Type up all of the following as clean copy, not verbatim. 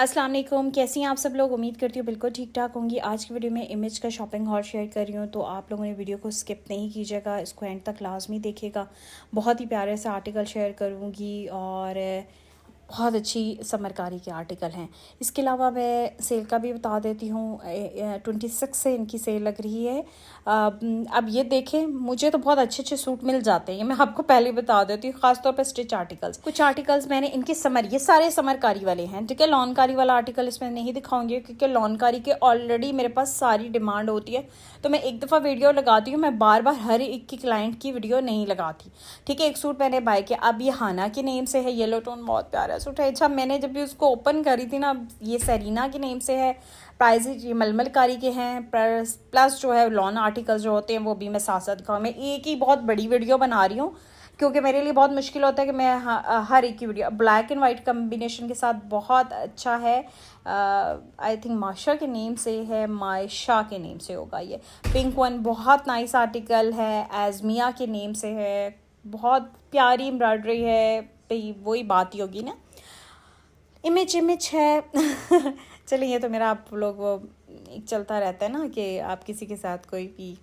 अस्सलाम वालेकुम, कैसी हैं आप सब लोग। उम्मीद करती हूँ बिल्कुल ठीक ठाक होंगी। आज की वीडियो में इमेज का शॉपिंग हॉल शेयर कर रही हूँ, तो आप लोगों ने वीडियो को स्किप नहीं कीजिएगा, इसको एंड तक लाजमी देखिएगा। बहुत ही प्यारे से आर्टिकल शेयर करूँगी और बहुत अच्छी समरकारी के आर्टिकल हैं। इसके अलावा मैं सेल का भी बता देती हूँ। 26 से इनकी सेल लग रही है। अब ये देखें, मुझे तो बहुत अच्छे अच्छे सूट मिल जाते हैं, ये मैं आपको पहले बता देती हूँ, खासतौर पर स्टिच आर्टिकल्स। कुछ आर्टिकल्स मैंने इनके ये सारे समरकारी वाले हैं, ठीक है। लॉनकारी वाला आर्टिकल इसमें नहीं दिखाऊंगी क्योंकि लॉनकारी के ऑलरेडी मेरे पास सारी डिमांड होती है, तो मैं एक दफ़ा वीडियो लगाती हूँ, मैं बार बार हर एक की क्लाइंट की वीडियो नहीं लगाती, ठीक है। एक सूट मैंने बाय किया, अब ये हाना के नेम से है, येलो टोन, बहुत प्यारा सूट है। अच्छा, मैंने जब भी उसको ओपन करी थी ना, ये सरीना के नेम से है। प्राइजेज ये मलमलकारी के हैं, प्लस जो है लॉन आर्टिकल्स जो होते हैं वो भी मैं साथ साथ दिखाऊँ। मैं एक ही बहुत बड़ी वीडियो बना रही हूँ क्योंकि मेरे लिए बहुत मुश्किल होता है कि मैं हर एक की video. Black and white combination के साथ बहुत अच्छा है। आई थिंक माशा के नेम से है, मायशा के नेम से होगा ये। पिंक वन बहुत नाइस आर्टिकल है, एजमिया के नेम से है, बहुत प्यारी एम्ब्रॉयडरी है। भाई वही बात ही होगी ना, इमेज है। चलिए, ये तो मेरा आप लोग वो एक चलता रहता है ना कि आप किसी के साथ कोई भी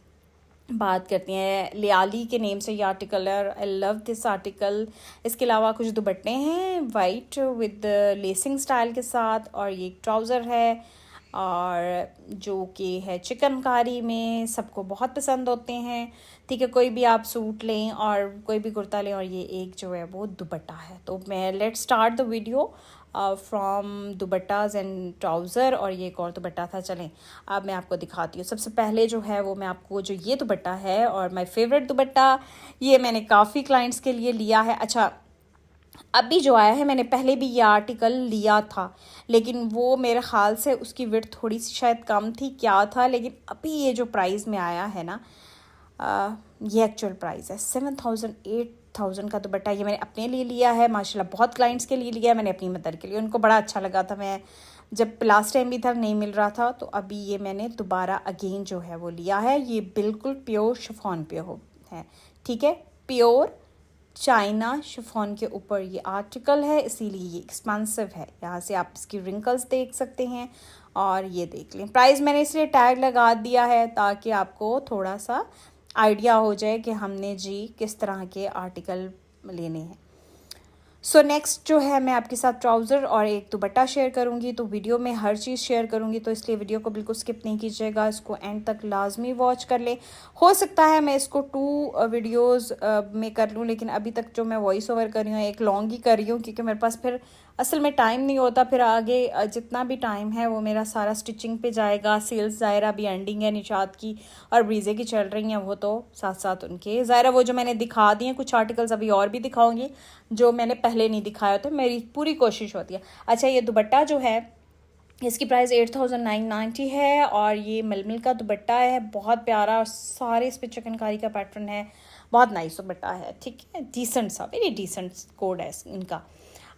बात करती हैं। लियाली के नेम से ये आर्टिकल है, आई लव दिस आर्टिकल। इसके अलावा कुछ दुपट्टे हैं वाइट विद लेसिंग स्टाइल के साथ, और ये एक ट्राउज़र है और जो कि है चिकनकारी में, सबको बहुत पसंद होते हैं, ठीक है। कोई भी आप सूट लें और कोई भी कुर्ता लें, और ये एक जो है वो दुपट्टा है। तो मैं let start the video from dupattas and trouser, और ये एक और दुपट्टा था। चलें अब मैं आपको दिखाती हूँ। सबसे पहले जो है वो मैं आपको, जो ये दुपट्टा है और माय फेवरेट दुपट्टा, ये मैंने काफ़ी क्लाइंट्स के लिए लिया है। अच्छा, अभी जो आया है, मैंने पहले भी ये आर्टिकल लिया था, लेकिन वो मेरे ख्याल से उसकी विड्थ थोड़ी सी शायद कम थी, क्या था, लेकिन अभी ये जो प्राइस में आया है ना, ये एक्चुअल प्राइस है 7,000 8,000 का दुपट्टा। ये मैंने अपने लिए लिया है, माशाल्लाह बहुत क्लाइंट्स के लिए लिया है मैंने, अपनी मदर के लिए, उनको बड़ा अच्छा लगा था। मैं जब लास्ट टाइम भी था नहीं मिल रहा था, तो अभी ये मैंने दोबारा अगेन जो है वो लिया है। ये बिल्कुल प्योर शिफॉन पे है, ठीक है। प्योर चाइना शिफॉन के ऊपर ये आर्टिकल है, इसीलिए ये एक्सपेंसिव है। यहाँ से आप इसकी रिंकल्स देख सकते हैं, और ये देख लें। प्राइस मैंने इसलिए टैग लगा दिया है ताकि आपको थोड़ा सा आइडिया हो जाए कि हमने जी किस तरह के आर्टिकल लेने हैं। सो नेक्स्ट जो है, मैं आपके साथ ट्राउज़र और एक दुपट्टा शेयर करूंगी, तो वीडियो में हर चीज़ शेयर करूंगी, तो इसलिए वीडियो को बिल्कुल स्किप नहीं कीजिएगा, इसको एंड तक लाजमी वॉच कर ले। हो सकता है मैं इसको 2 वीडियोस में कर लूं, लेकिन अभी तक जो मैं वॉइस ओवर कर रही हूँ एक लॉन्ग ही कर रही हूँ, क्योंकि मेरे पास फिर असल में टाइम नहीं होता। फिर आगे जितना भी टाइम है वो मेरा सारा स्टिचिंग पे जाएगा। सेल्स ज़ायरा भी एंडिंग है निशात की और ब्रीजे की चल रही हैं, वो तो साथ साथ उनके ज़ायरा वो जो मैंने दिखा दिए कुछ आर्टिकल्स, अभी और भी दिखाऊंगी जो मैंने पहले नहीं दिखाया, तो मेरी पूरी कोशिश होती है। अच्छा, ये दुपट्टा जो है इसकी प्राइस 8,990 है, और ये मलमल का दुपट्टा है, बहुत प्यारा, और सारे इस पर चिकनकारी का पैटर्न है, बहुत नाइस दुपट्टा है, ठीक है। डिसेंट सा, वेरी डिसेंट कोड है इनका।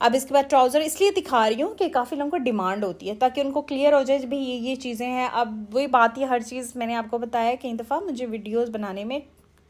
अब इसके बाद ट्राउज़र इसलिए दिखा रही हूँ कि काफ़ी लोगों को डिमांड होती है, ताकि उनको क्लियर हो जाए भाई ये चीज़ें हैं। अब वही बात ही, हर चीज़ मैंने आपको बताया कई दफ़ा, मुझे वीडियोस बनाने में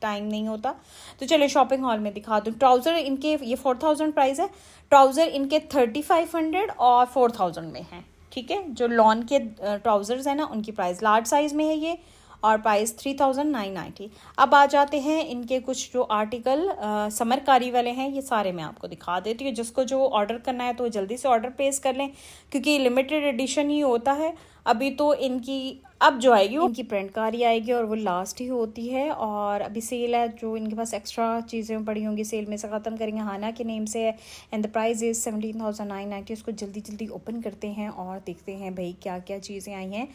टाइम नहीं होता, तो चलिए शॉपिंग हॉल में दिखा दूँ। ट्राउज़र इनके ये 4,000 प्राइस है, ट्राउज़र इनके 3,500 और 4,000 में है, ठीक है। जो लॉन के ट्राउज़र्स हैं ना, उनकी प्राइस लार्ज साइज़ में है ये, और प्राइस 3,990। अब आ जाते हैं इनके कुछ जो आर्टिकल समरकारी वाले हैं, ये सारे मैं आपको दिखा देती हूँ। जिसको जो ऑर्डर करना है तो जल्दी से ऑर्डर प्लेस कर लें, क्योंकि लिमिटेड एडिशन ही होता है। अभी तो इनकी अब जो आएगी वो इनकी प्रिंट कारी आएगी, और वो लास्ट ही होती है। और अभी सेल है, जो इनके पास एक्स्ट्रा चीज़ें पड़ी होंगी सेल में से ख़त्म करेंगे। हाना के नेम से है, एंड द प्राइस इज़ 17,990। उसको जल्दी जल्दी ओपन करते हैं और देखते हैं भाई क्या क्या चीज़ें आई हैं।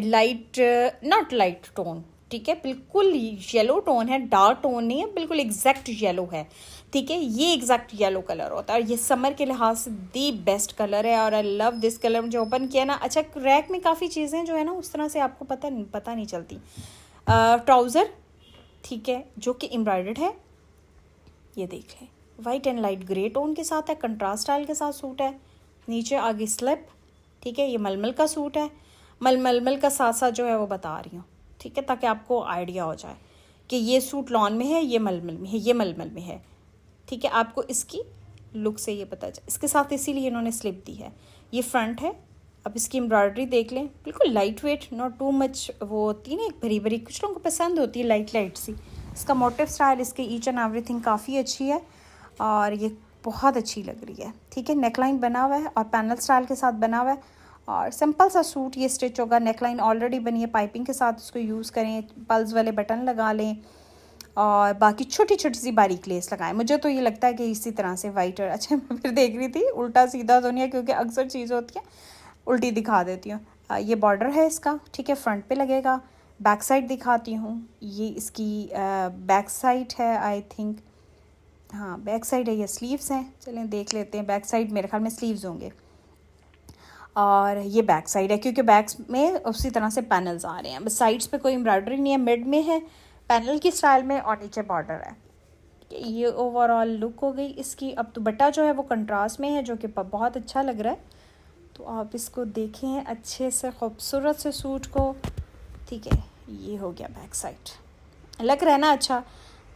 लाइट, नॉट लाइट टोन, ठीक है, बिल्कुल येलो टोन है, डार्क टोन नहीं है, बिल्कुल एग्जैक्ट येलो है, ठीक है। ये एग्जैक्ट येलो कलर होता है, और ये समर के लिहाज से दी बेस्ट कलर है, और आई लव दिस कलर। मुझे ओपन किया ना, अच्छा रैक में काफ़ी चीज़ें जो है ना उस तरह से आपको पता नहीं चलती। ट्राउज़र, ठीक है, जो कि एम्ब्रॉयडर्ड है, ये देख लें, white and light grey tone के साथ है, कंट्रास्ट स्टाइल के साथ सूट है। नीचे आगे स्लिप, ठीक है, ये मलमल का सूट है। मलमल का साथ साथ जो है वो बता रही हूँ, ठीक है, ताकि आपको आइडिया हो जाए कि ये सूट लॉन में है, ये मलमल में है, ये मलमल में है, ठीक है। आपको इसकी लुक से ये पता चले, इसके साथ इसीलिए इन्होंने स्लिप दी है ये फ्रंट है। अब इसकी एम्ब्रॉयडरी देख लें, बिल्कुल light weight, not too much वो होती है ना एक भरी भरी, कुछ लोगों को पसंद होती है लाइट लाइट सी। इसका मोटिव स्टाइल, इसके ईच एंड एवरीथिंग काफ़ी अच्छी है और ये बहुत अच्छी लग रही है। ठीक है, नेकलाइन बना हुआ है और पैनल स्टाइल के साथ बना हुआ है और सिंपल सा सूट ये स्टिच होगा। नेकलाइन ऑलरेडी बनी है, पाइपिंग के साथ इसको यूज़ करें, पल्स वाले बटन लगा लें और बाकी छोटी छोटी सी बारीक लेस लगाएं। मुझे तो ये लगता है कि इसी तरह से वाइट और अच्छा मैं फिर देख रही थी उल्टा सीधा तो नहीं है, क्योंकि अक्सर चीज़ होती है उल्टी दिखा देती हूँ। ये बॉर्डर है इसका, ठीक है, फ्रंट पे लगेगा। बैक साइड दिखाती हूँ, ये इसकी बैक साइड है आई थिंक, हाँ बैक साइड है, ये स्लीव्स हैं। चलें देख लेते हैं, बैक साइड मेरे ख्याल में स्लीव्स होंगे और ये बैक साइड है, क्योंकि बैक्स में उसी तरह से पैनल्स आ रहे हैं। बस साइड्स पे कोई एम्ब्रॉयडरी नहीं है, मिड में है पैनल की स्टाइल में और नीचे बॉर्डर है। ये ओवरऑल लुक हो गई इसकी। अब दुपट्टा जो है वो कंट्रास्ट में है, जो कि बहुत अच्छा लग रहा है। तो आप इसको देखें अच्छे से, खूबसूरत से सूट को। ठीक है, ये हो गया बैक साइड। लग रहा है ना अच्छा?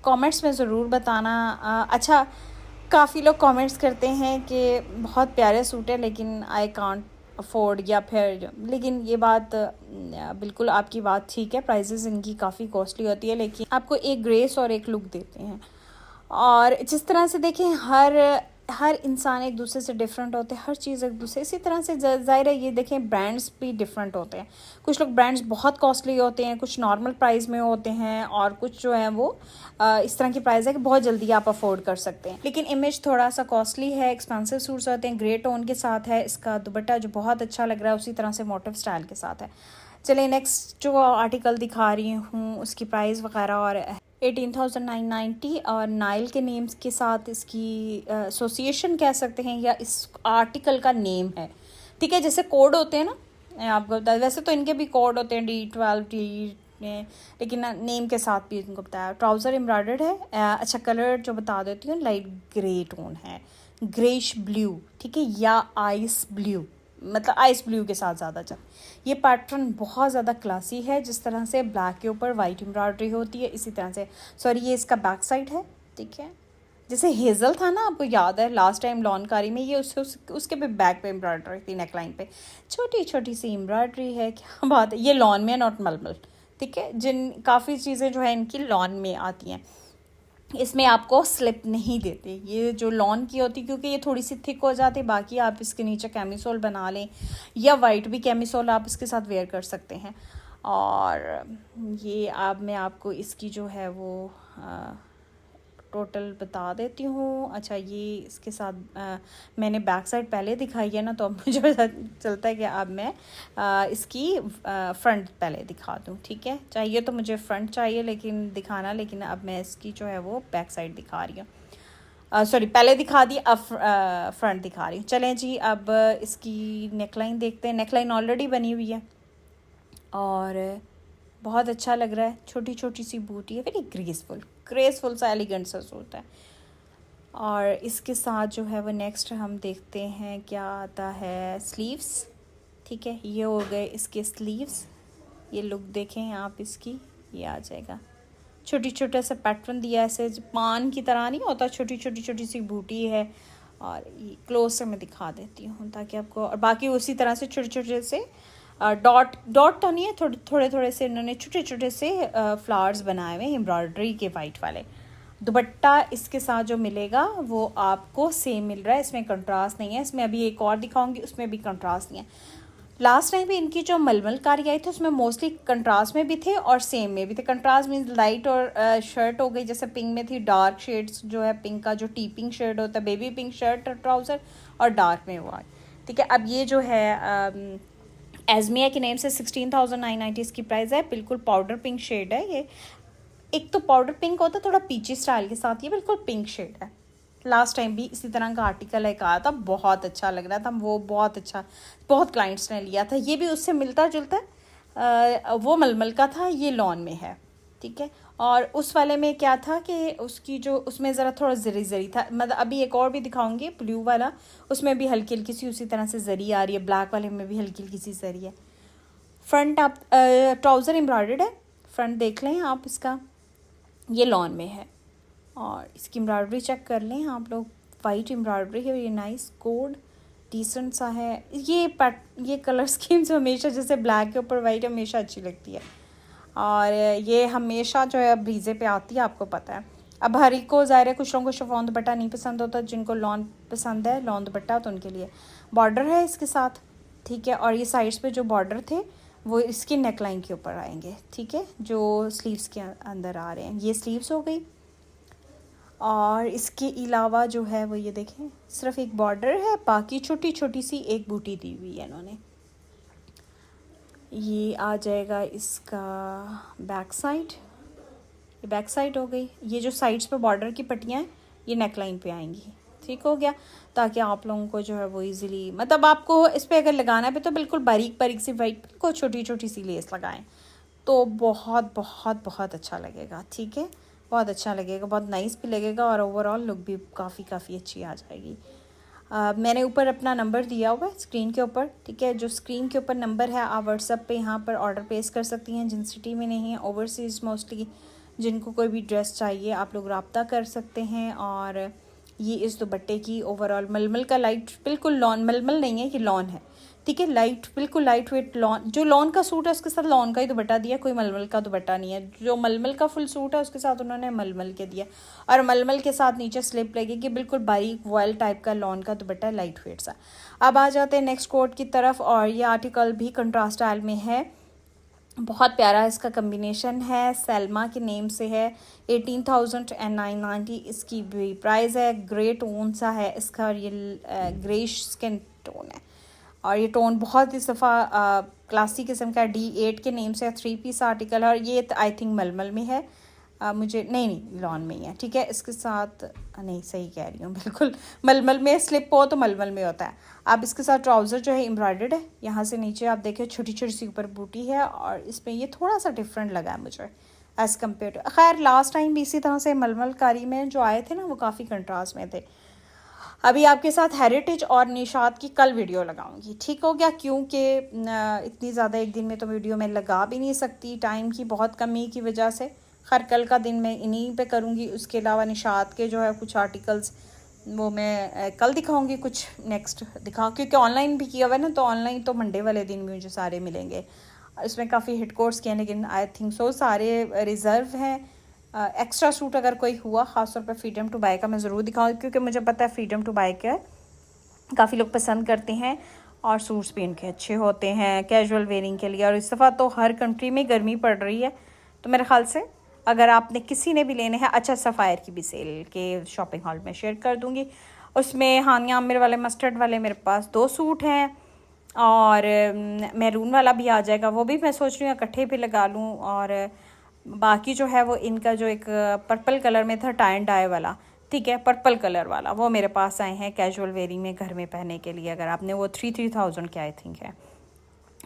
कमेंट्स में ज़रूर बताना। अच्छा, काफ़ी लोग कमेंट्स करते हैं कि बहुत प्यारे सूट है लेकिन आई कांट अफोर्ड, या फिर, लेकिन ये बात बिल्कुल आपकी बात ठीक है, प्राइसेस इनकी काफ़ी कॉस्टली होती है, लेकिन आपको एक ग्रेस और एक लुक देते हैं। और जिस तरह से देखें, हर इंसान एक दूसरे से डिफरेंट होते हैं, हर चीज़ एक दूसरे, इसी तरह से ज़ाहिर है ये देखें ब्रांड्स भी डिफरेंट होते हैं। कुछ लोग ब्रांड्स बहुत कॉस्टली होते हैं, कुछ नॉर्मल प्राइस में होते हैं और कुछ जो है वो इस तरह की प्राइस है कि बहुत जल्दी आप अफोर्ड कर सकते हैं। लेकिन इमेज थोड़ा सा कॉस्टली है, एक्सपेंसिव सूट्स होते हैं। ग्रे टोन के साथ है इसका दुपट्टा जो बहुत अच्छा लग रहा है, उसी तरह से मोटिव स्टाइल के साथ है। चलिए नेक्स्ट जो आर्टिकल दिखा रही हूँ उसकी प्राइस वगैरह और 18,990 और नाइल के नेम्स के साथ इसकी एसोसिएशन कह सकते हैं या इस आर्टिकल का नेम है। ठीक है, जैसे कोड होते हैं ना, आपको बता, वैसे तो इनके भी कोड होते हैं D12 D, लेकिन नेम के साथ भी इनको बताया। ट्राउज़र एम्ब्रॉयडर्ड है। अच्छा, कलर जो बता देती हूँ, लाइट ग्रे टोन है, ग्रेश ब्लू, ठीक है, या आइस ब्लू, मतलब आइस ब्लू के साथ ज़्यादा चल। ये पैटर्न बहुत ज़्यादा क्लासी है, जिस तरह से ब्लैक के ऊपर वाइट एम्ब्रॉयडरी होती है इसी तरह से। सॉरी, ये इसका बैक साइड है। ठीक है, जैसे हेज़ल था ना, आपको याद है लास्ट टाइम लॉनकारी में, ये उसके पे बैक पे एम्ब्रॉयडरी थी, नेकलाइन पे छोटी छोटी सी एम्ब्रॉयडरी है। क्या बात है, ये लॉन में, नॉट मलमल। ठीक है, जिन काफ़ी चीज़ें जो है इनकी लॉन में आती हैं, इसमें आपको स्लिप नहीं देते। ये जो लॉन की होती, क्योंकि ये थोड़ी सी थिक हो जाती है। बाकी आप इसके नीचे कैमिसोल बना लें या वाइट भी कैमिसोल आप इसके साथ वेयर कर सकते हैं। और ये मैं आपको इसकी जो है वो टोटल बता देती हूँ। अच्छा, ये इसके साथ मैंने बैक साइड पहले दिखाई है ना, तो अब मुझे पता चलता है कि अब मैं इसकी फ्रंट पहले दिखा दूँ। ठीक है, चाहिए तो मुझे फ्रंट चाहिए लेकिन दिखाना, लेकिन अब मैं इसकी जो है वो बैक साइड दिखा रही हूँ। सॉरी, पहले दिखा दी, अब फ्रंट दिखा रही हूँ। चलें जी, अब इसकी नेकलाइन देखते हैं। नेकलाइन ऑलरेडी बनी हुई है और बहुत अच्छा लग रहा है, छोटी छोटी सी बूटी है, वेरी ग्रेसफुल सा एलिगेंट सा सूट है। और इसके साथ जो है वो नेक्स्ट हम देखते हैं क्या आता है, स्लीव्स। ठीक है, ये हो गए इसके स्लीव्स। ये लुक देखें आप इसकी, ये आ जाएगा, छोटी छोटा सा पैटर्न दिया, ऐसे पान की तरह नहीं होता, छोटी छोटी सी बूटी है। और ये क्लोज से मैं दिखा देती हूँ ताकि आपको, और बाकी उसी तरह से छोटे छोटे से डॉट तो नहीं है, थोड़े से इन्होंने छोटे छोटे से फ्लावर्स बनाए हुए एम्ब्रॉयडरी के वाइट वाले। दुपट्टा इसके साथ जो मिलेगा वो आपको सेम मिल रहा है, इसमें कंट्रास्ट नहीं है। इसमें अभी एक और दिखाऊंगी, उसमें भी कंट्रास्ट नहीं है। लास्ट टाइम भी इनकी जो मलमल कारी आई थी उसमें मोस्टली कंट्रास्ट में भी थे और सेम में भी थे। कंट्रास्ट मीन्स लाइट और शर्ट हो गई, जैसे पिंक में थी, डार्क शेड्स जो है पिंक का जो टी पिंक शेड होता है, बेबी पिंक शर्ट ट्राउज़र, और डार्क में हुआ। ठीक है, अब ये जो है एज़मिया के नेम से 16,990 इसकी प्राइस है। बिल्कुल पाउडर पिंक शेड है ये। एक तो पाउडर पिंक होता है थोड़ा पीची स्टाइल के साथ, ये बिल्कुल पिंक शेड है। लास्ट टाइम भी इसी तरह का आर्टिकल एक आया था, बहुत अच्छा लग रहा था वो, बहुत अच्छा, बहुत क्लाइंट्स ने लिया था। ये भी उससे मिलता जुलता है, वो मलमल का था, ये लॉन में है। ठीक है, और उस वाले में क्या था कि उसकी जो उसमें ज़रा थोड़ा जरी था, मतलब अभी एक और भी दिखाऊंगी ब्लू वाला, उसमें भी हल्की हल्की सी उसी तरह से जरी आ रही है। ब्लैक वाले में भी हल्की हल्की सी जरी है। फ्रंट आप ट्राउज़र एम्ब्रॉयडर्ड है, फ्रंट देख लें आप इसका, ये लॉन में है। और इसकी एम्ब्रॉयडरी चेक कर लें आप लोग, वाइट एम्ब्रॉयडरी है, ये नाइस कोड डिसेंट सा है। ये कलर स्कीम्स हमेशा जैसे ब्लैक के ऊपर वाइट हमेशा अच्छी लगती है, और ये हमेशा जो है ब्रीजे पे आती है, आपको पता है। अब हर एक को ज़ाहिर है कुछ लोगों को शिफॉन दुपट्टा नहीं पसंद होता, जिनको लॉन पसंद है, लॉन दुपट्टा, तो उनके लिए बॉर्डर है इसके साथ, ठीक है। और ये साइड्स पे जो बॉर्डर थे वो इसकी नेकलाइन के ऊपर आएंगे, ठीक है, जो स्लीव्स के अंदर आ रहे हैं। ये स्लीव्स हो गई, और इसके अलावा जो है वो ये देखें सिर्फ एक बॉर्डर है, बाकी छोटी छोटी सी एक बूटी दी हुई है इन्होंने। ये आ जाएगा इसका बैक साइड, ये बैक साइड हो गई। ये जो साइड्स पे बॉर्डर की पट्टियाँ हैं ये नेकलाइन पे आएंगी, ठीक हो गया, ताकि आप लोगों को जो है वो इजीली, मतलब आपको इस पर अगर लगाना है तो बिल्कुल बारीक बारीक सी वाइट को छोटी छोटी सी लेस लगाएं तो बहुत बहुत बहुत अच्छा लगेगा, ठीक है, बहुत अच्छा लगेगा, बहुत नाइस भी लगेगा, और ओवरऑल लुक भी काफ़ी अच्छी आ जाएगी। मैंने ऊपर अपना नंबर दिया हुआ है स्क्रीन के ऊपर, ठीक है, जो स्क्रीन के ऊपर नंबर है आप व्हाट्सएप पे यहाँ पर ऑर्डर प्लेस कर सकती हैं। जिन सिटी में नहीं है, ओवरसीज़ मोस्टली जिनको कोई भी ड्रेस चाहिए आप लोग रब्ता कर सकते हैं। और ये इस दुपट्टे की ओवरऑल मलमल का लाइट, बिल्कुल लॉन, मलमल नहीं है, ये लॉन है, ठीक है, लाइट, बिल्कुल लाइट वेट लॉन। जो लॉन का सूट है उसके साथ लॉन का ही दुपट्टा दिया, कोई मलमल का दुपट्टा नहीं है। जो मलमल का फुल सूट है उसके साथ उन्होंने मलमल के दिया, और मलमल के साथ नीचे स्लिप लगेगी, बिल्कुल बारीक वॉयल टाइप का लॉन का दुपट्टा, लाइट वेट सा। अब आ जाते हैं नेक्स्ट कोट की तरफ, और ये आर्टिकल भी कंट्रास्ट स्टाइल में है, बहुत प्यारा इसका कम्बिनेशन है, सलमा के नेम से है, 18,990 इसकी भी प्राइस है। ग्रे टोन सा है इसका, और ये ग्रेश स्किन टोन है, और ये टोन बहुत ही सफ़ा क्लासी किस्म का D8 के नेम से 3 पीस आर्टिकल है, और ये आई थिंक मलमल में है, मुझे नहीं लॉन में ही है, ठीक है। इसके साथ नहीं, सही कह रही हूँ, बिल्कुल मलमल में स्लिप हो तो मलमल में होता है। अब इसके साथ ट्राउज़र जो है एम्ब्रॉयडर्ड है, यहाँ से नीचे आप देखिए छोटी छोटी सी ऊपर बूटी है, और इसमें ये थोड़ा सा डिफरेंट लगा है मुझे एज़ कम्पेयर टू, खैर लास्ट टाइम भी इसी तरह से मलमल कारी में जो आए थे ना वो काफ़ी कंट्रास्ट में थे। अभी आपके साथ हेरिटेज और निशात की कल वीडियो लगाऊंगी, ठीक हो गया, क्योंकि इतनी ज़्यादा एक दिन में तो वीडियो मैं लगा भी नहीं सकती, टाइम की बहुत कमी की वजह से। खैर कल का दिन मैं इन्हीं पे करूँगी, उसके अलावा निशात के जो है कुछ आर्टिकल्स वो मैं कल दिखाऊंगी, कुछ नेक्स्ट दिखाऊँ, क्योंकि ऑनलाइन भी किया हुआ है ना, तो ऑनलाइन तो मंडे वाले दिन भी मुझे सारे मिलेंगे। इसमें काफ़ी हिट कोर्स किए, लेकिन आई थिंक सो सारे रिज़र्व हैं। एक्स्ट्रा सूट अगर कोई हुआ, ख़ासतौर पर फ्रीडम टू बाय का मैं ज़रूर दिखाऊँ, क्योंकि मुझे पता है फ्रीडम टू बाय का काफ़ी लोग पसंद करते हैं, और सूट्स भी इनके अच्छे होते हैं कैजुअल वेयरिंग के लिए। और इस दफ़ा तो हर कंट्री में गर्मी पड़ रही है, तो मेरे ख्याल से अगर आपने किसी ने भी लेने हैं, अच्छा सफ़ायर की भी सेल के शॉपिंग हॉल में शेयर कर दूँगी, उसमें हानिया आमिर वाले मस्टर्ड वाले मेरे पास 2 सूट हैं, और मैरून वाला भी आ जाएगा, वो भी मैं सोच रही हूँ इकट्ठे भी लगा लूँ। और बाकी जो है वो इनका जो एक पर्पल कलर में था टाई एंड डाई वाला, ठीक है, पर्पल कलर वाला, वो मेरे पास आए हैं कैजुअल वेयरिंग में घर में पहनने के लिए। अगर आपने वो 3,000 के आई थिंक है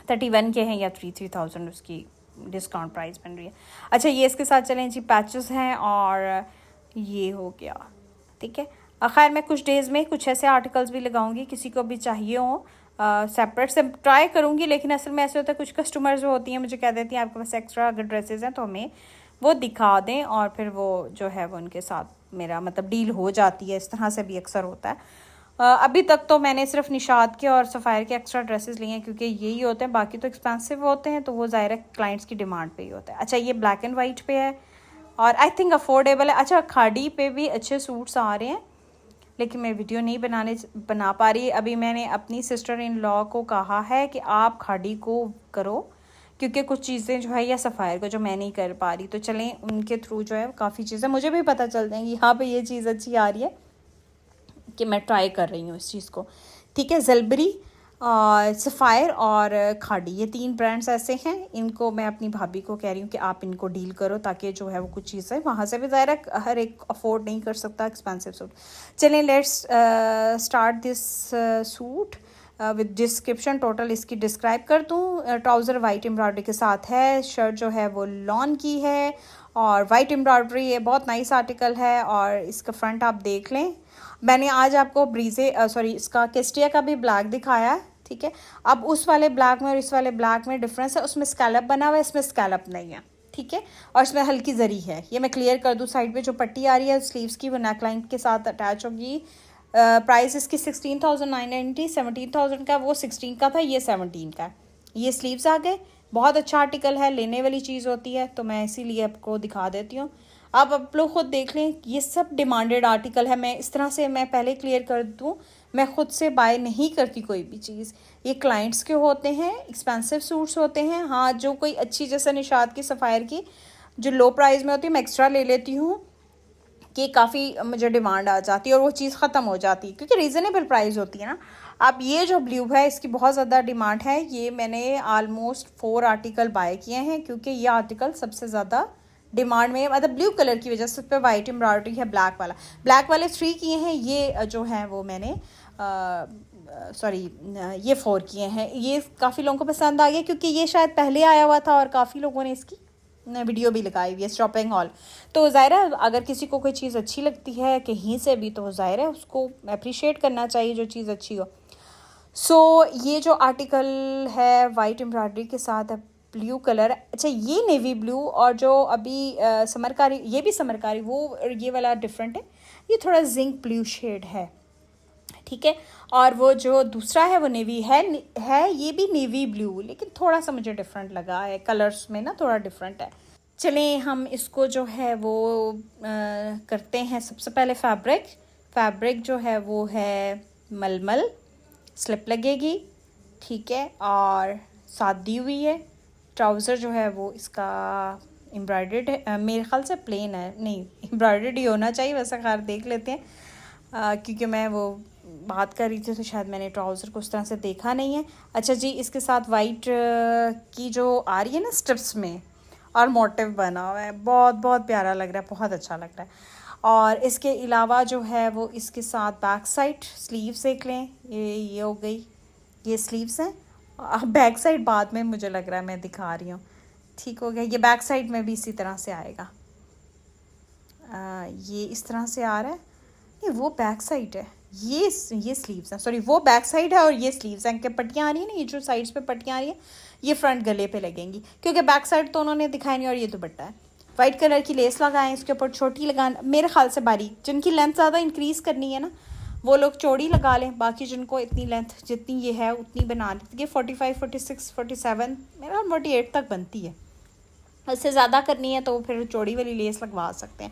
31 के हैं या 3,000 उसकी डिस्काउंट प्राइस बन रही है। अच्छा ये इसके साथ चलें जी, पैचेस हैं, और ये हो गया, ठीक है। खैर मैं कुछ डेज़ में कुछ ऐसे आर्टिकल्स भी लगाऊंगी, किसी को भी चाहिए हो सेपरेट से ट्राई करूँगी, लेकिन असल में ऐसे होता है कुछ कस्टमर्स जो होती हैं मुझे कह देती हैं आपके पास एक्स्ट्रा अगर ड्रेसेस हैं तो हमें वो दिखा दें, और फिर वो जो है वो उनके साथ मेरा मतलब डील हो जाती है, इस तरह से भी अक्सर होता है। अभी तक तो मैंने सिर्फ निशात के और सफ़ायर के एक्स्ट्रा ड्रेसेस लिए हैं, क्योंकि यही होते हैं, बाकी तो एक्सपेंसिव होते हैं, तो वो ज़ाहिर है क्लाइंट्स की डिमांड पे ही होता है। अच्छा ये ब्लैक एंड वाइट पे है, और आई थिंक अफोर्डेबल है। अच्छा खाड़ी पे भी अच्छे सूट्स आ रहे हैं, लेकिन मैं वीडियो नहीं बना पा रही। अभी मैंने अपनी सिस्टर इन लॉ को कहा है कि आप खाड़ी को करो, क्योंकि कुछ चीज़ें जो है या सफ़ायर को जो मैं नहीं कर पा रही, तो चलें उनके थ्रू जो है काफ़ी चीज़ें मुझे भी पता चल जाएंगी, यहाँ पे ये चीज़ अच्छी आ रही है कि मैं ट्राई कर रही हूँ इस चीज़ को, ठीक है। ज़लबरी, सफ़ायर और खाड़ी, ये 3 ब्रांड्स ऐसे हैं, इनको मैं अपनी भाभी को कह रही हूँ कि आप इनको डील करो, ताकि जो है वो कुछ चीज़ें वहाँ से भी ज़ाहिर हर एक अफोर्ड नहीं कर सकता एक्सपेंसिव सूट। चलें let's start this suit with description. Total इसकी डिस्क्राइब कर दूँ, ट्राउज़र वाइट एम्ब्रॉयडरी के साथ है, शर्ट जो है वो लॉन की है और वाइट एम्ब्रॉयडरी, ये बहुत नाइस आर्टिकल है। और इसका फ्रंट आप देख लें, मैंने आज आपको इसका केस्टिया का भी ब्लैक दिखाया है, ठीक है। अब उस वाले ब्लैक में और इस वाले ब्लैक में डिफरेंस है, उसमें स्कैलप बना हुआ है, इसमें स्कैलप नहीं है, ठीक है। और इसमें हल्की जरी है, ये मैं क्लियर कर दूँ। साइड पे जो पट्टी आ रही है स्लीव्स की वो नेकलाइन के साथ अटैच होगी, प्राइस इसकी 16,990, 17,000 का, वो 16 का था, ये 17 का है। ये स्लीव्स आ गए, बहुत अच्छा आर्टिकल है, लेने वाली चीज़ होती है, तो मैं इसीलिए आपको दिखा देती हूँ। आप लोग खुद देख लें, ये सब डिमांडेड आर्टिकल है। मैं इस तरह से, मैं पहले क्लियर कर दूँ, मैं खुद से बाय नहीं करती कोई भी चीज़, ये क्लाइंट्स के होते हैं, एक्सपेंसिव सूट्स होते हैं। हाँ, जो कोई अच्छी, जैसे निशात की, सफ़ायर की, जो लो प्राइस में होती है, मैं एक्स्ट्रा ले लेती हूँ कि काफ़ी मुझे डिमांड आ जाती है और वो चीज़ ख़त्म हो जाती है, क्योंकि रीज़नेबल प्राइस होती है ना। अब ये जो ब्लू है, इसकी बहुत ज़्यादा डिमांड है। ये मैंने आलमोस्ट 4 आर्टिकल बाय किए हैं, क्योंकि ये आर्टिकल सबसे ज़्यादा डिमांड में, मतलब ब्लू कलर की वजह से। उस पर वाइट एम्ब्रॉयडरी है, ब्लैक वाले 3 किए हैं। ये जो है वो मैंने सॉरी ये 4 किए हैं। ये काफ़ी लोगों को पसंद आ गया, क्योंकि ये शायद पहले आया हुआ था और काफ़ी लोगों ने इसकी वीडियो भी लगाई हुई है, शॉपिंग हॉल। तो ज़ाहिर है, अगर किसी को कोई चीज़ अच्छी लगती है कहीं से भी, तो ज़ाहिर है उसको अप्रिशिएट करना चाहिए जो चीज़ अच्छी हो। सो ये जो आर्टिकल है वाइट एम्ब्रॉयडरी के साथ है, ब्लू कलर। अच्छा, ये नेवी ब्लू, और जो अभी समरकारी, ये भी समरकारी, वो ये वाला डिफरेंट है, ये थोड़ा जिंक ब्लू शेड है, ठीक है। और वो जो दूसरा है वो नेवी है ये भी नेवी ब्लू, लेकिन थोड़ा सा मुझे डिफरेंट लगा है, कलर्स में ना थोड़ा डिफरेंट है। चलें हम इसको जो है वो करते हैं। सबसे पहले फैब्रिक जो है वो है मलमल, स्लिप लगेगी, ठीक है, और साथ दी हुई है। ट्राउज़र जो है वो इसका एम्ब्रॉयडर्ड है, मेरे ख्याल से प्लेन है, नहीं एम्ब्रॉयडर्ड ही होना चाहिए, वैसा खैर देख लेते हैं। क्योंकि मैं वो बात कर रही थी तो शायद मैंने ट्राउज़र को उस तरह से देखा नहीं है। अच्छा जी, इसके साथ वाइट की जो आ रही है ना स्ट्रिप्स में, और मोटिव बना हुआ है, बहुत बहुत प्यारा लग रहा है, बहुत अच्छा लग रहा है। और इसके अलावा जो है वो इसके साथ बैक साइड स्लीव्स देख लें, ये हो गई, ये स्लीव्स हैं। बैक साइड बाद में मुझे लग रहा है मैं दिखा रही हूँ, ठीक हो गया। ये बैक साइड में भी इसी तरह से आएगा, ये इस तरह से आ रहा है। नहीं, वो बैक साइड है, ये स्लीव्स हैं, सॉरी, वो बैक साइड है और ये स्लीव्स हैं। कि पट्टियाँ आ रही है ना, ये जो साइड्स पे पट्टियाँ आ रही है, ये फ्रंट गले पे लगेंगी, क्योंकि बैक साइड तो उन्होंने दिखाई नहीं। और ये दुपट्टा है, वाइट कलर की लेस लगाएं, इसके ऊपर छोटी लगाना, मेरे ख्याल से बारीक, जिनकी लेंथ ज़्यादा इंक्रीज़ करनी है ना वो लोग चौड़ी लगा लें, बाकी जिनको इतनी लेंथ जितनी ये है उतनी बना लें। 45, 46, 47, मेरा 48 तक बनती है। उससे ज़्यादा करनी है तो फिर चौड़ी वाली लेस लगवा सकते हैं।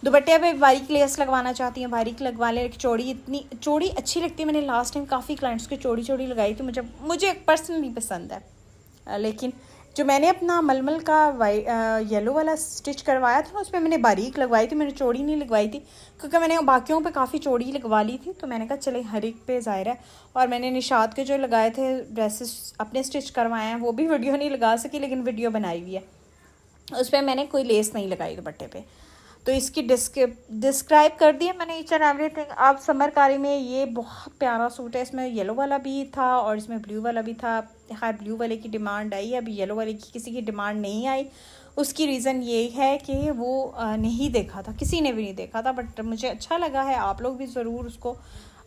दुपट्टे पे बारीक लेस लगवाना चाहती हैं, बारीक लगवा लें। चौड़ी, इतनी चौड़ी अच्छी लगती है। मैंने लास्ट टाइम काफ़ी क्लाइंट्स की चौड़ी लगाई थी, मुझे पर्सनली पसंद है। लेकिन जो मैंने अपना मलमल का येलो वाला स्टिच करवाया था ना, उसमें मैंने बारीक लगवाई थी, मैंने चौड़ी नहीं लगवाई थी, क्योंकि मैंने बाकियों पे काफ़ी चौड़ी लगवा ली थी। तो मैंने कहा चले हर एक पे ज़ाहिर है। और मैंने निशात के जो लगाए थे ड्रेसेस अपने स्टिच करवाए हैं, वो भी वीडियो नहीं लगा सकी, लेकिन वीडियो बनाई हुई है, उस पर मैंने कोई लेस नहीं लगाई दुपट्टे पे। तो इसकी डिस्क्राइब कर दिया मैंने ईच एंड एवरीथिंग। अब समरकारी में ये बहुत प्यारा सूट है, इसमें येलो वाला भी था और इसमें ब्लू वाला भी था। खैर ब्लू वाले की डिमांड आई, अभी येलो वाले की किसी की डिमांड नहीं आई। उसकी रीज़न ये है कि वो नहीं देखा था, किसी ने भी नहीं देखा था, बट मुझे अच्छा लगा है। आप लोग भी ज़रूर उसको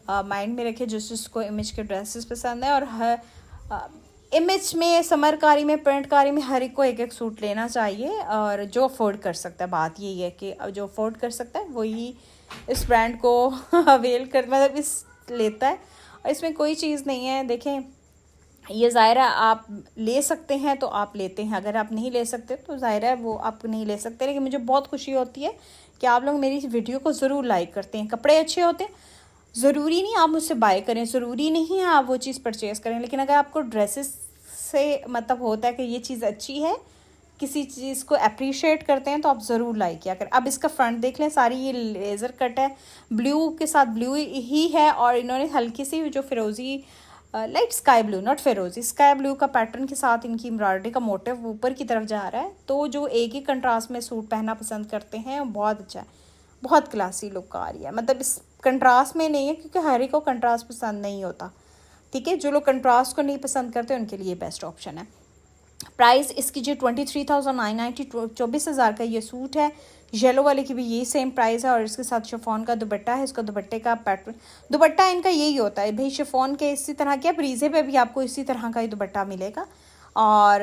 माइंड में रखें, जिसको इमेज के ड्रेसेस पसंद है। और इमेज में, समरकारी में, प्रिंटकारी में हर एक को एक एक सूट लेना चाहिए, और जो अफोर्ड कर सकता है। बात यही है कि जो अफोर्ड कर सकता है वही इस ब्रांड को अवेल कर, मतलब इस लेता है। और इसमें कोई चीज़ नहीं है, देखें ये ज़ाहिर है आप ले सकते हैं तो आप लेते हैं, अगर आप नहीं ले सकते तो ज़ाहिर है वो आप नहीं ले सकते। लेकिन मुझे बहुत खुशी होती है कि आप लोग मेरी वीडियो को ज़रूर लाइक करते हैं। कपड़े अच्छे होते हैं, ज़रूरी नहीं आप मुझसे बाय करें, ज़रूरी नहीं है आप वो चीज़ परचेज़ करें, लेकिन अगर आपको ड्रेसेस से मतलब होता है कि ये चीज़ अच्छी है, किसी चीज़ को अप्रिशिएट करते हैं, तो आप ज़रूर लाइक किया करें। अब इसका फ्रंट देख लें, सारी ये लेज़र कट है, ब्लू के साथ ब्लू ही है, और इन्होंने हल्की सी जो फिरोज़ी, लाइट स्काई ब्लू, नॉट फिरोज़ी, स्काई ब्लू का पैटर्न के साथ इनकी एम्ब्रॉयडरी का मोटिव ऊपर की तरफ जा रहा है। तो जो एक ही कंट्रास्ट में सूट पहनना पसंद करते हैं, बहुत अच्छा है, बहुत क्लासी लुक आ रही है। मतलब इस कंट्रास्ट में नहीं है, क्योंकि हर एक को कंट्रास्ट पसंद नहीं होता, ठीक है। जो लोग कंट्रास्ट को नहीं पसंद करते उनके लिए बेस्ट ऑप्शन है। प्राइस इसकी जो 23,990, 24,000 का ये सूट है। येलो वाले की भी यही सेम प्राइस है, और इसके साथ शिफॉन का दुपट्टा है। इसका दुपट्टे का पैटर्न, दुपट्टा इनका यही होता है भाई, शिफॉन के इसी तरह के, ब्रीजे पे भी आपको इसी तरह का ही दुपट्टा मिलेगा, और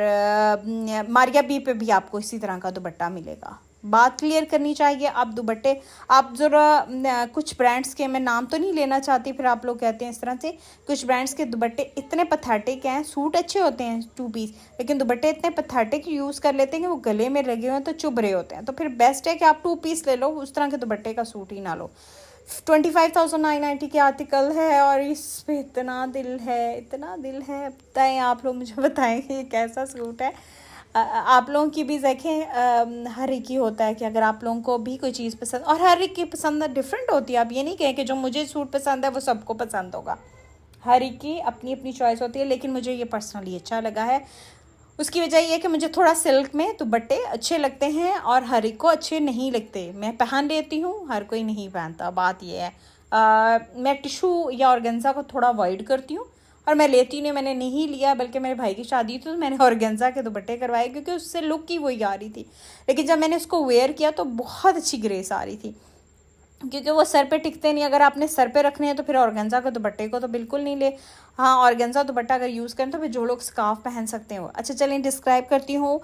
मारिया बी पे भी आपको इसी तरह का दुपट्टा मिलेगा। बात क्लियर करनी चाहिए। आप दुपट्टे आप ज़रा कुछ ब्रांड्स के, मैं नाम तो नहीं लेना चाहती, फिर आप लोग कहते हैं इस तरह से, कुछ ब्रांड्स के दुपट्टे इतने पथेटिक हैं, सूट अच्छे होते हैं 2 पीस, लेकिन दुपट्टे इतने पथेटिक यूज़ कर लेते हैं कि वो गले में लगे हुए हैं तो चुभ रहे होते हैं। तो फिर बेस्ट है कि आप 2 पीस ले लो, उस तरह के दुपट्टे का सूट ही ना लो। 25,990 के आर्टिकल है और इस पे इतना दिल है, इतना दिल है। बताएं आप लोग, मुझे बताएं कि ये कैसा सूट है। आप लोगों की भी देखें, हर एक ही होता है कि अगर आप लोगों को भी कोई चीज़ पसंद, और हर एक की पसंद डिफरेंट होती है। आप ये नहीं कहें कि जो मुझे सूट पसंद है वो सबको पसंद होगा, हर एक की अपनी अपनी चॉइस होती है। लेकिन मुझे ये पर्सनली अच्छा लगा है। उसकी वजह ये है कि मुझे थोड़ा सिल्क में दुपट्टे अच्छे लगते हैं और हर एक को अच्छे नहीं लगते। मैं पहन लेती हूँ, हर कोई नहीं पहनता, बात ये है। मैं टिशू या ऑर्गेन्जा को थोड़ा अवॉइड करती हूँ और मैं लेती नहीं, मैंने नहीं लिया, बल्कि मेरे भाई की शादी थी तो मैंने ऑर्गेन्जा के दुपट्टे करवाए क्योंकि उससे लुक ही वही आ रही थी। लेकिन जब मैंने उसको वेयर किया तो बहुत अच्छी ग्रेस आ रही थी, क्योंकि वो सर पे टिकते नहीं। अगर आपने सर पे रखने हैं तो फिर ऑर्गेन्जा के दुपट्टे को तो बिल्कुल नहीं ले। हाँ, ऑर्गेन्जा दुपट्टा अगर यूज़ करें तो फिर जो लोग स्कार्फ पहन सकते हो। अच्छा चलें, डिस्क्राइब करती हूँ।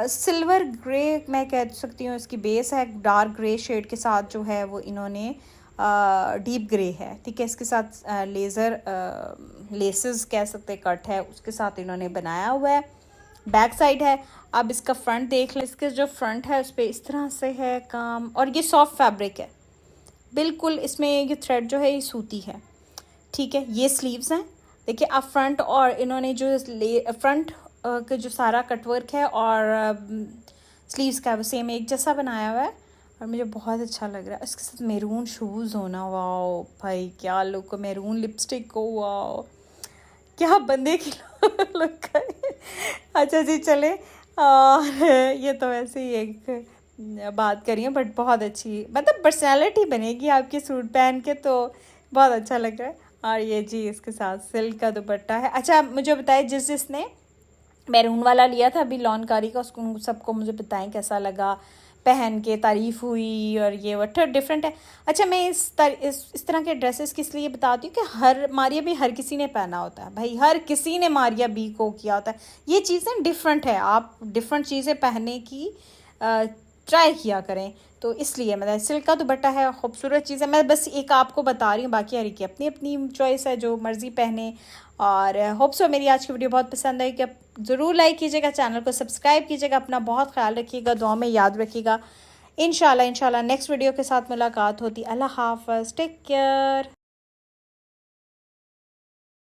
सिल्वर ग्रे मैं कह सकती हूँ, इसकी बेस है डार्क ग्रे शेड के साथ, जो है वो इन्होंने डीप ग्रे है, ठीक है। इसके साथ लेज़र लेसेस कह सकते कट है, उसके साथ इन्होंने बनाया हुआ है। बैक साइड है। अब इसका फ्रंट देख लें। इसके जो फ्रंट है उस पर इस तरह से है काम, और ये सॉफ्ट फैब्रिक है बिल्कुल। इसमें ये थ्रेड जो है ये सूती है, ठीक है। ये स्लीव्स हैं, देखिए आप फ्रंट, और इन्होंने जो फ्रंट का जो सारा कटवर्क है और स्लीव्स का वो सेम एक जैसा बनाया हुआ है और मुझे बहुत अच्छा लग रहा है। इसके साथ मैरून शूज़ होना, वाओ भाई क्या लुक, मैरून लिपस्टिक हो, वाओ क्या बंदे की लुक है। अच्छा जी चले, और ये तो वैसे ही एक बात करिए, बट बहुत अच्छी, मतलब पर्सनालिटी बनेगी आपकी सूट पहन के, तो बहुत अच्छा लग रहा है। और ये जी इसके साथ सिल्क का दुपट्टा है। अच्छा मुझे बताएं, जिसने मैरून वाला लिया था अभी लॉनकारी का, उसको सबको मुझे बताएं कैसा लगा, पहन के तारीफ़ हुई और ये वो डिफरेंट है। अच्छा मैं इस तरह के ड्रेसेस किस लिए बताती हूँ कि मारिया भी हर किसी ने पहना होता है भाई, हर किसी ने मारिया बी को किया होता है। ये चीज़ें डिफरेंट है, आप डिफरेंट चीज़ें पहनने की ट्राई किया करें। तो इसलिए मतलब सिल्क का दुपट्टा है, खूबसूरत चीज़ है। मैं बस एक आपको बता रही हूँ, बाकी हर की अपनी अपनी चॉइस है, जो मर्ज़ी पहने। और होप सो मेरी आज की वीडियो बहुत पसंद आई, कि आप ज़रूर लाइक कीजिएगा, चैनल को सब्सक्राइब कीजिएगा, अपना बहुत ख्याल रखिएगा, दुआ में याद रखिएगा। इंशाल्लाह नेक्स्ट वीडियो के साथ मुलाकात होती। अल्लाह हाफ़िज़, टेक केयर।